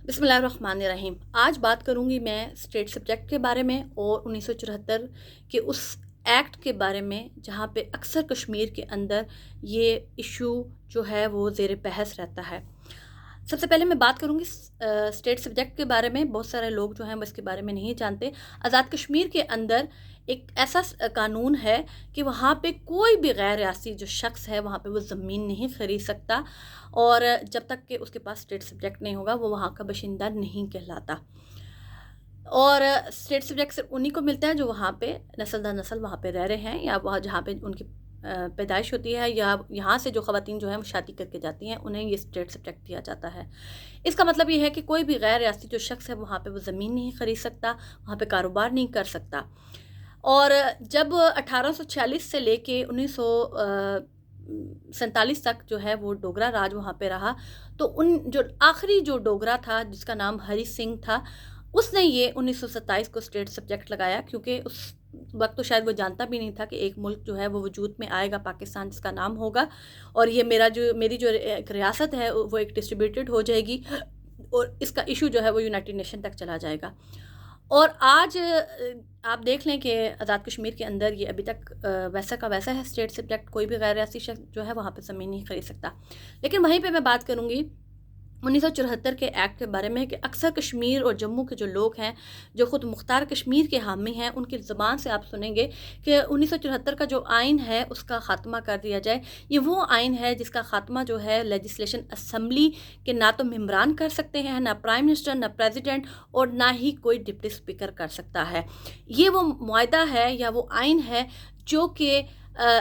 بسم اللہ الرحمن الرحیم۔ آج بات کروں گی میں اسٹیٹ سبجیکٹ کے بارے میں اور 1974 کے اس ایکٹ کے بارے میں جہاں پہ اکثر کشمیر کے اندر یہ ایشو جو ہے وہ زیر بحث رہتا ہے۔ سب سے پہلے میں بات کروں گی اسٹیٹ سبجیکٹ کے بارے میں۔ بہت سارے لوگ جو ہیں وہ اس کے بارے میں نہیں جانتے۔ آزاد کشمیر کے اندر ایک ایسا قانون ہے کہ وہاں پہ کوئی بھی غیر ریاستی جو شخص ہے وہاں پہ وہ زمین نہیں خرید سکتا، اور جب تک کہ اس کے پاس اسٹیٹ سبجیکٹ نہیں ہوگا وہ وہاں کا باشندہ نہیں کہلاتا۔ اور اسٹیٹ سبجیکٹ صرف انہی کو ملتا ہے جو وہاں پہ نسل در نسل وہاں پہ رہ رہے ہیں، یا وہاں جہاں پہ ان کی پیدائش ہوتی ہے، یا یہاں سے جو خواتین جو ہیں وہ شادی کر کے جاتی ہیں انہیں یہ اسٹیٹ سبجیکٹ دیا جاتا ہے۔ اس کا مطلب یہ ہے کہ کوئی بھی غیر ریاستی جو شخص ہے وہاں پہ وہ زمین نہیں خرید سکتا، وہاں پہ کاروبار نہیں کر سکتا۔ اور جب 1846 سے لے کے 1947 تک جو ہے وہ ڈوگرا راج وہاں پہ رہا، تو جو آخری جو ڈوگرا تھا جس کا نام ہری سنگھ تھا، اس نے یہ 1927 کو اسٹیٹ سبجیکٹ لگایا، کیونکہ اس وقت تو شاید وہ جانتا بھی نہیں تھا کہ ایک ملک جو ہے وہ وجود میں آئے گا، پاکستان جس کا نام ہوگا، اور یہ میری جو ایک ریاست ہے وہ ایک ڈسٹریبیوٹڈ ہو جائے گی، اور اس کا ایشو جو ہے وہ یونائٹڈ نیشن تک چلا جائے گا۔ اور آج آپ دیکھ لیں کہ آزاد کشمیر کے اندر یہ ابھی تک ویسا کا ویسا ہے اسٹیٹ سبجیکٹ، کوئی بھی غیر ریاستی شخص جو ہے وہاں پہ زمین نہیں خرید سکتا۔ لیکن وہیں پہ میں بات کروں گی 1974 کے ایکٹ کے بارے میں، کہ اکثر کشمیر اور جموں کے جو لوگ ہیں جو خود مختار کشمیر کے حامی ہیں، ان کی زبان سے آپ سنیں گے کہ 1974 کا جو آئین ہے اس کا خاتمہ کر دیا جائے۔ یہ وہ آئین ہے جس کا خاتمہ جو ہے لیجسلیشن اسمبلی کے نہ تو ممبران کر سکتے ہیں، نہ پرائم منسٹر، نہ پریزیڈنٹ، اور نہ ہی کوئی ڈپٹی اسپیکر کر سکتا ہے۔ یہ وہ معاہدہ ہے یا وہ آئین ہے جو کہ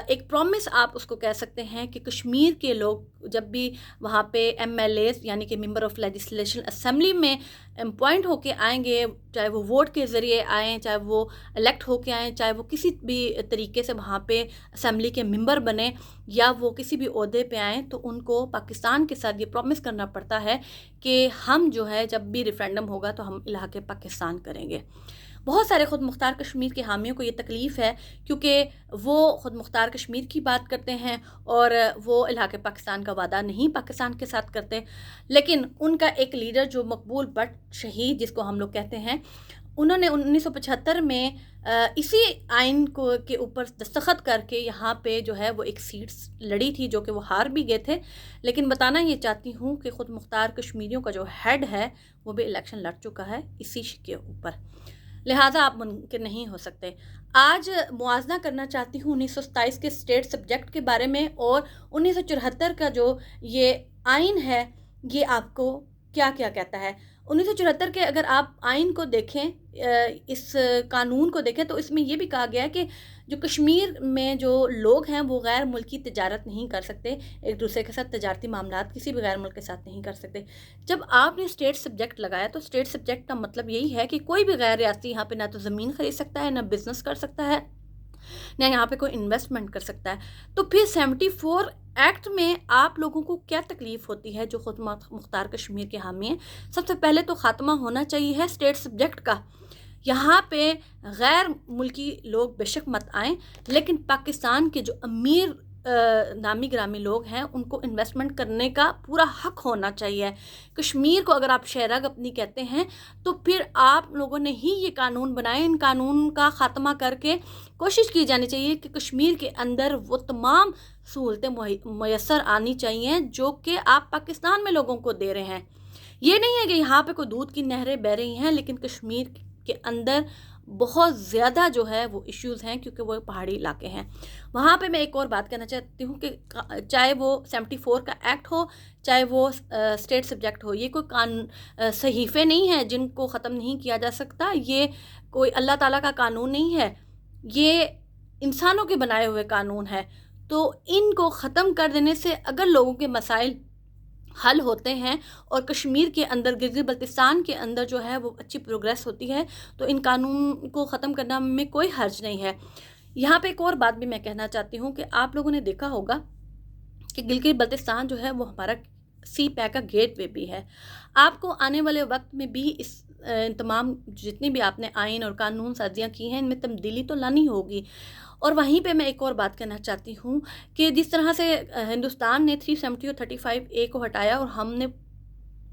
ایک پرومس آپ اس کو کہہ سکتے ہیں کہ کشمیر کے لوگ جب بھی وہاں پہ ایم ایل ایز یعنی کہ ممبر آف لیجسلیشن اسمبلی میں اپوائنٹ ہو کے آئیں گے، چاہے وہ ووٹ کے ذریعے آئیں، چاہے وہ الیکٹ ہو کے آئیں، چاہے وہ کسی بھی طریقے سے وہاں پہ اسمبلی کے ممبر بنیں، یا وہ کسی بھی عہدے پہ آئیں، تو ان کو پاکستان کے ساتھ یہ پرومس کرنا پڑتا ہے کہ ہم جو ہے جب بھی ریفرینڈم ہوگا تو ہم الحاق پاکستان کریں گے۔ بہت سارے خود مختار کشمیر کے حامیوں کو یہ تکلیف ہے، کیونکہ وہ خود مختار کشمیر کی بات کرتے ہیں اور وہ الحاق پاکستان کا وعدہ نہیں پاکستان کے ساتھ کرتے۔ لیکن ان کا ایک لیڈر جو مقبول بٹ شہید جس کو ہم لوگ کہتے ہیں، انہوں نے 1975 میں اسی آئین کے اوپر دستخط کر کے یہاں پہ جو ہے وہ ایک سیٹس لڑی تھی، جو کہ وہ ہار بھی گئے تھے۔ لیکن بتانا یہ چاہتی ہوں کہ خود مختار کشمیریوں کا جو ہیڈ ہے وہ بھی الیکشن لڑ چکا ہے اسی کے اوپر، لہٰذا آپ منکر نہیں ہو سکتے۔ آج موازنہ کرنا چاہتی ہوں 1927 کے اسٹیٹ سبجیکٹ کے بارے میں اور 1974 کا جو یہ آئین ہے یہ آپ کو کیا کیا کہتا ہے۔ 1974 کے اگر آپ آئین کو دیکھیں، اس قانون کو دیکھیں، تو اس میں یہ بھی کہا گیا ہے کہ جو کشمیر میں جو لوگ ہیں وہ غیر ملکی تجارت نہیں کر سکتے، ایک دوسرے کے ساتھ تجارتی معاملات کسی بھی غیر ملک کے ساتھ نہیں کر سکتے۔ جب آپ نے اسٹیٹ سبجیکٹ لگایا تو اسٹیٹ سبجیکٹ کا مطلب یہی ہے کہ کوئی بھی غیر ریاستی یہاں پہ نہ تو زمین خرید سکتا ہے، نہ بزنس کر سکتا ہے، نہ یہاں پہ کوئی انویسٹمنٹ کر سکتا ہے۔ تو پھر 74 ایکٹ میں آپ لوگوں کو کیا تکلیف ہوتی ہے جو خود مختار کشمیر کے حامی ہیں؟ سب سے پہلے تو خاتمہ ہونا چاہیے ہے اسٹیٹ سبجیکٹ کا۔ یہاں پہ غیر ملکی لوگ بے شک مت آئیں، لیکن پاکستان کے جو امیر نامی گرامی لوگ ہیں ان کو انویسٹمنٹ کرنے کا پورا حق ہونا چاہیے۔ کشمیر کو اگر آپ شہرگ اپنی کہتے ہیں تو پھر آپ لوگوں نے ہی یہ قانون بنائے، ان قانون کا خاتمہ کر کے کوشش کی جانی چاہیے کہ کشمیر کے اندر وہ تمام سہولتیں میسر آنی چاہیے جو کہ آپ پاکستان میں لوگوں کو دے رہے ہیں۔ یہ نہیں ہے کہ یہاں پہ کوئی دودھ کی نہریں بہہ رہی ہیں، لیکن کشمیر کے اندر بہت زیادہ جو ہے وہ ایشوز ہیں، کیونکہ وہ پہاڑی علاقے ہیں۔ وہاں پہ میں ایک اور بات کہنا چاہتی ہوں کہ چاہے وہ 74 کا ایکٹ ہو، چاہے وہ اسٹیٹ سبجیکٹ ہو، یہ کوئی صحیفے نہیں ہیں جن کو ختم نہیں کیا جا سکتا، یہ کوئی اللہ تعالیٰ کا قانون نہیں ہے، یہ انسانوں کے بنائے ہوئے قانون ہے۔ تو ان کو ختم کر دینے سے اگر لوگوں کے مسائل حل ہوتے ہیں اور کشمیر کے اندر گلگت بلتستان کے اندر جو ہے وہ اچھی پروگریس ہوتی ہے، تو ان قانون کو ختم کرنا میں کوئی حرج نہیں ہے۔ یہاں پہ ایک اور بات بھی میں کہنا چاہتی ہوں کہ آپ لوگوں نے دیکھا ہوگا کہ گلگت بلتستان جو ہے وہ ہمارا سی پیک کا گیٹ وے بھی ہے۔ آپ کو آنے والے وقت میں بھی اس تمام جتنی بھی آپ نے آئین اور قانون سازیاں کی ہیں ان میں تبدیلی تو لانی ہوگی۔ اور وہیں پہ میں ایک اور بات کہنا چاہتی ہوں کہ جس طرح سے ہندوستان نے 370 اور 35A کو ہٹایا اور ہم نے